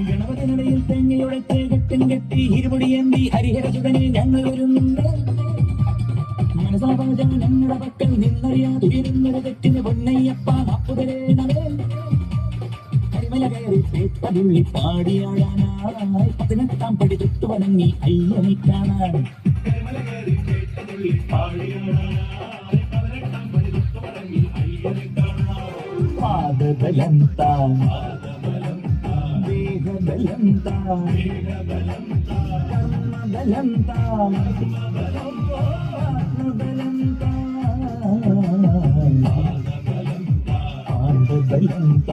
ഗണപതിനിടയിൽ തെങ്ങയുടെ തേകട്ടും കെട്ടി ഇരുപടിയേന്തി ഹരിഹരചുടനിൽ ഞങ്ങൾ വരുന്നുണ്ട്. മനസാപാചം ഞങ്ങളുടെ പക്കൽ നിന്നറിയാതുയരുന്നൊരു തെറ്റിന് പൊന്നയ്യപ്പ നാപ്പുതരേ നമേ. കരിമല കയറി തേക്കതുള്ളി പാടിയാടാനായി 18 പടി തൊട്ടു വണങ്ങി അയ്യനെ കാണാൻ. പാദബലം താൻ ദേഹബലം താൻ കർമ്മബലം താൻ ആത്മബലം താൻ പാദബലം